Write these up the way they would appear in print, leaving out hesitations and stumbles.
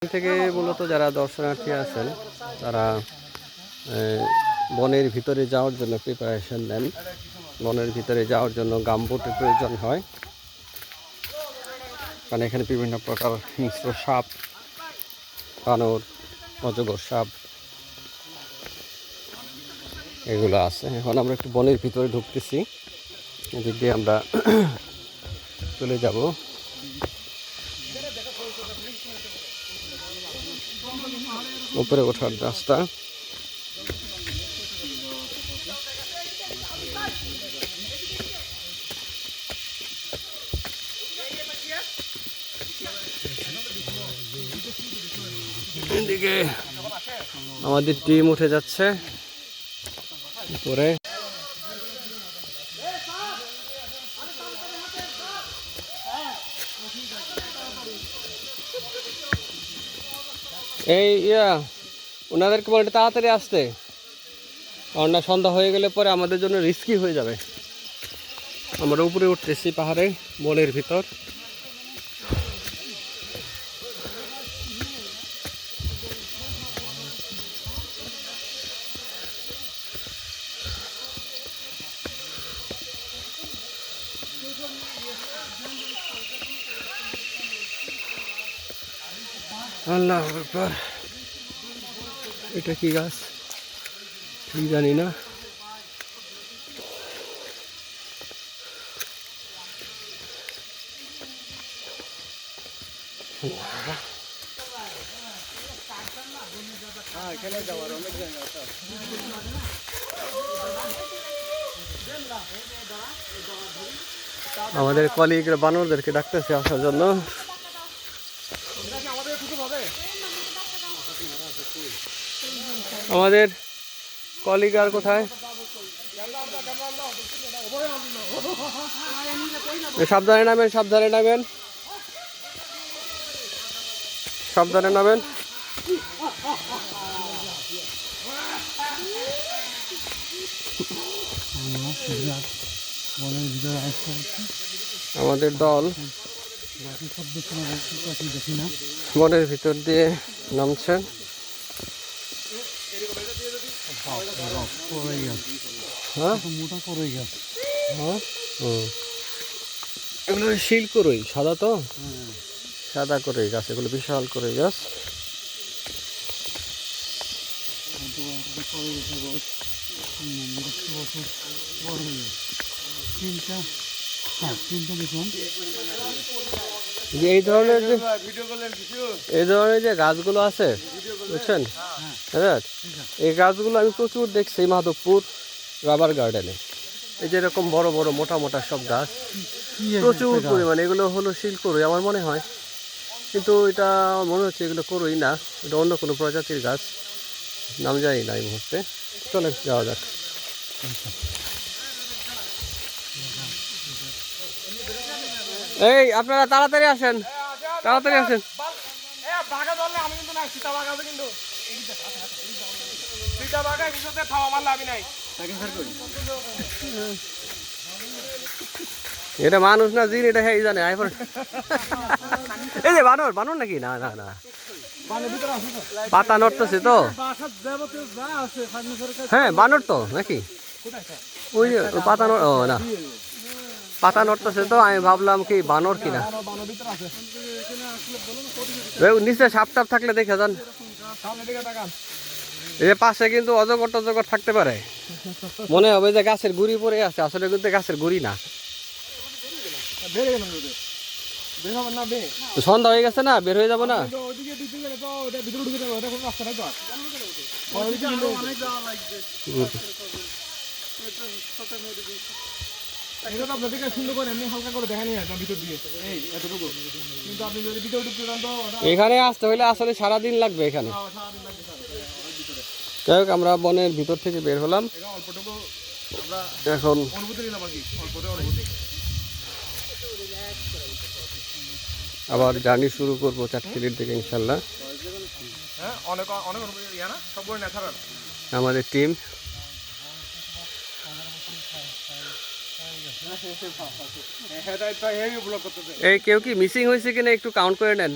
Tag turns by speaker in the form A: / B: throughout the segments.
A: থেকে মূলত যারা দর্শনার্থী আছেন তারা বনের ভিতরে যাওয়ার জন্য প্রিপারেশন নেন। বনের ভিতরে যাওয়ার জন্য গামবুটের প্রয়োজন হয়, কারণ এখানে বিভিন্ন প্রকার হিংস্র সাপ, বানর, অজগর সাপ এগুলো আছে। এখন আমরা একটু বনের ভিতরে ঢুকতেছি, এদিক দিয়ে আমরা চলে যাব। উপরে ওঠার রাস্তা। এদিকে আমাদের টিম উঠে যাচ্ছে উপরে। এই ওনাদেরকে বলে তাড়াতাড়ি আসতে, কারণ না সন্ধ্যা হয়ে গেলে পরে আমাদের জন্য রিস্কি হয়ে যাবে। আমরা উপরে উঠতেছি পাহাড়ে, বনের ভিতর। আল্লাহু আকবার। এটা কি গাছ ঠিক জানি না। আমাদের কলিগ বানরদেরকে ডাকতেছে আসার জন্য। আমাদের কলিগ আর কোথায়? সাবধানে নামেন, সাবধানে নামেন, সাবধানে নামেন। আমাদের দল বনের ভিতর দিয়ে নামছে। এগুলো শিল করই, সাদা তো, সাদা করই গাছ, এগুলো বিশাল করই গাছ। এই ধরনের যে গাছগুলো আছে বুঝছেন, এই গাছগুলো আমি প্রচুর দেখছি মাধবপুর রাবার গার্ডেনে। এই যে এরকম বড় বড় মোটা মোটা সব গাছ প্রচুর পরিমাণে, এগুলো হলো শিল করই আমার মনে হয়, কিন্তু এটা মনে হচ্ছে এগুলো করই না, এটা অন্য কোনো প্রজাতির গাছ, নাম জানি না এই মুহূর্তে। চলেন যাওয়া যাক। এই আপনারা তাড়াতাড়ি আসেন, তাড়াতাড়ি আসেন। এটা মানুষ না জিন, এটা হ্যাঁ জানে। এই যে বানর, বানর নাকি? না না না, পাতা নড়তেছে তো। হ্যাঁ বানর তো নাকি? ওই পাতা ও না, পাতা নড়তেছে তো, আমি ভাবলাম কি বানর কিনা। নিচে সাপ টাপ থাকলে দেখে যান। এই যে পাশে কিন্তু অজগর টজগর থাকতে পারে, মনে হবে যে গাছের গুড়ি পড়ে আছে, আসলে কিন্তু গাছের গুড়ি না। সন্ধ্যা হয়ে গেছে না, বের হয়ে যাবো না। এখানে আসতে হইলে আসলে সারাদিন লাগবে এখানে। যাই হোক, আমরা বনের ভিতর থেকে বের হলাম এখন। আবার জার্নি শুরু করবো চাটখিলির দিকে ইনশাল্লাহ। আমাদের টিম এই কেউ কি মিসিং হয়েছে কিনা একটু কাউন্ট করে নেন।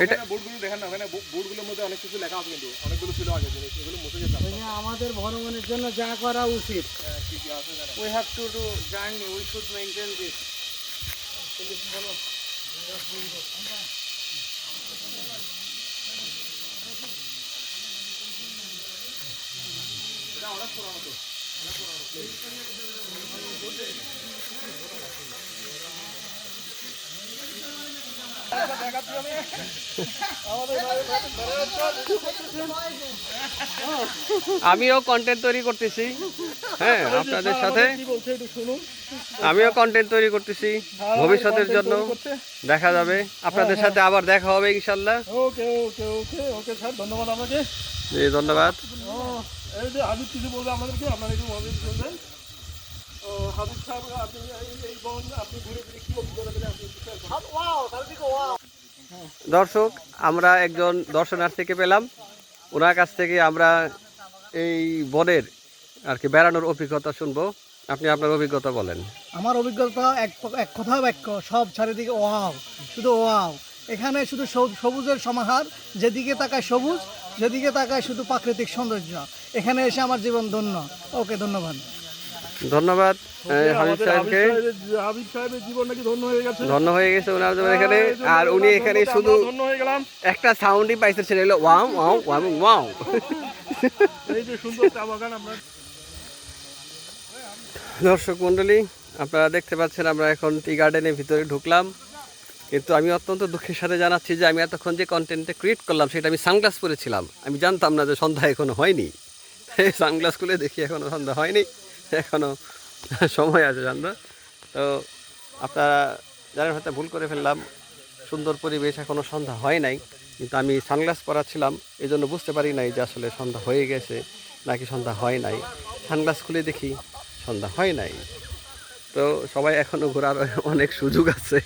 A: এটা
B: বোর্ডগুলো দেখেন না, ওখানে বোর্ডগুলোর মধ্যে অনেক কিছু লেখা আছে, কিন্তু অনেকগুলো ছিল আগে জিনিস, এগুলো মুছে যেতাম।
C: আমাদের ভ্রমণের জন্য যা করা উচিত,
B: কি কি আছে জানেন?
C: we have to do journey, we should maintain this.
A: আমিও কন্টেন্ট তৈরি করতেছি, হ্যাঁ আপনাদের সাথে আমিও কন্টেন্ট তৈরি করতেছি ভবিষ্যতের জন্য। দেখা যাবে, আপনাদের সাথে আবার দেখা হবে ইনশাল্লাহ।
B: ওকে ওকে ওকে ওকে স্যার, ধন্যবাদ আপনাকে।
A: জি ধন্যবাদ।
B: এই যে হাবিব কিছু বলবে আমাদেরকে, আপনারা একটু হাবিব বলবেন। হাবিব সাহেব, আপনি এই বন আপনি ঘুরে ফিরে কি অভিজ্ঞতা পেলেন আপনি একটু share করুন।
A: দর্শক, আমরা একজন দর্শনার্থীকে পেলাম, ওনার কাছ থেকে আমরা এই বনের আর কি বেড়ানোর অভিজ্ঞতা শুনবো। আপনি আপনার অভিজ্ঞতা বলেন।
C: আমার অভিজ্ঞতা এক কথা বাক্য, সব চারিদিকে ওয়াও, শুধু ওয়াও। এখানে শুধু সবুজের সমাহার, যেদিকে তাকায় সবুজ, যেদিকে তাকায় শুধু প্রাকৃতিক সৌন্দর্য। এখানে এসে আমার জীবন ধন্য। ওকে, ধন্যবাদ।
A: ধন্যবাদ হাবিব সাহেবকে।
B: হাবিব সাহেবের জীবন নাকি ধন্য হয়ে গেছে,
A: ধন্য হয়ে গেছে ওনার জন্য এখানে। আর উনি এখানে শুধু
B: ধন্য হয়ে গেলাম।
A: একটা সাউন্ডই পাইছে, সেটা হলো ওয়াও ওয়াও ওয়াও ওয়াও।
B: এই যে সুন্দর চা বাগান আমরা।
A: দর্শক মণ্ডলী, আপনারা দেখতে পাচ্ছেন আমরা এখন টি গার্ডেনের ভিতরে ঢুকলাম, কিন্তু আমি অত্যন্ত দুঃখের সাথে জানাচ্ছি যে আমি এতক্ষণ যে কন্টেন্টটা ক্রিয়েট করলাম সেটা আমি সানগ্লাস পরেছিলাম। আমি জানতাম না যে সন্ধ্যা এখনো হয়নি। সানগ্লাস খুলে দেখি এখনো সন্ধ্যা হয়নি, এখনো সময় আছে সন্ধ্যা। তো আপনারা জানেন, হয়তো ভুল করে ফেললাম, সুন্দর পরিবেশ, এখনো সন্ধ্যা হয় নাই, কিন্তু আমি সানগ্লাস পরাচ্ছিলাম, এই জন্য বুঝতে পারি নাই যে আসলে সন্ধ্যা হয়ে গেছে নাকি সন্ধ্যা হয় নাই। সানগ্লাস খুলে দেখি সন্ধ্যা হয় নাই। তো সবাই এখনও ঘোরার অনেক সুযোগ আছে।